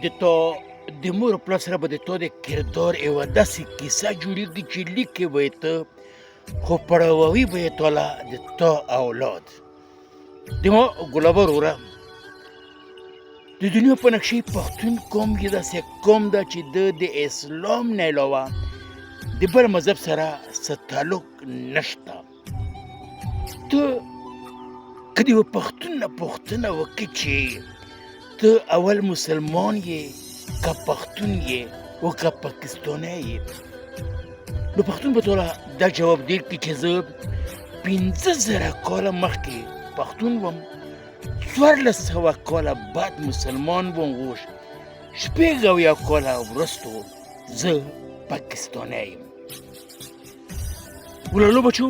د تا د مور او پلار سره به د تا د کردار یوه داسې کیسه جوړېږي چې لیکې به یې ته خو پړاووي به یې تاله د تا اولاد. د ما ګلابه وروره، د دنیا په نقشې پښتون قوم یې داسې قوم ده چې د اسلام نه علاوه د بل مذهب سره څه تعلق نشته. ته که د یوه پښتون نه پوښتنه وکړې چې ته اول مسلمان یې که پښتون یې او که پاکستانی یې، نو پښتون به تاله دا جواب درکړي چې زه 15,000 کاله مخکې پښتون وم، 1400 کاله بعد مسلمان وم، او 80 کاله وروستو زه پاکستانی یم. ولولو بچو،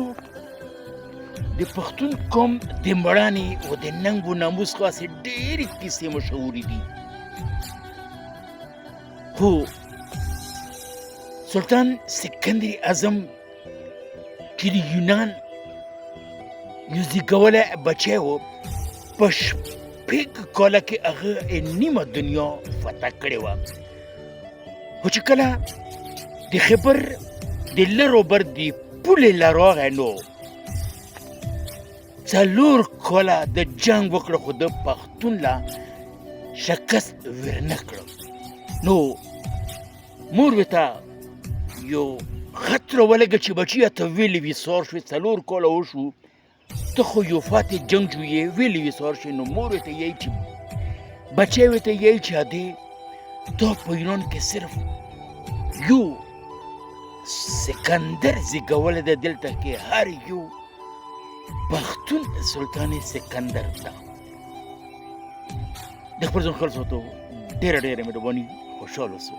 د پښتون قوم د مړانې او د ننګ و ناموس خاصې ډېرې کیسې مشهورې دي. خو سلطان سکندر اعظم چې د یونان یو زیږولی بچی و، په 6 کاله کې هغه نیمه دنیا فتح کړې وه. خو چې کله د خبر د لر و بر د پولې له راغی، نو 4 کاله د جنګ وکړه، خو د پښتون له شکست ورنه کړه. نو مور ورته یو خط راولېږه چې بچیه ته ویلې ویسار شوې، 4 کاله وشو، ته خو یو فاتح جنګجو یې، ویلې ویسار شوې. نو مور ورته یایي چې بچی ورته یایي چې ادې تا په ایران کې صرف یو سکندر زیږولی دی، دلته کې هر یو پښتون سلطان سکندر ده. د خپل ځان خپل ساتو. ډېره ډېره مهرباني، خوشحاله اوسو.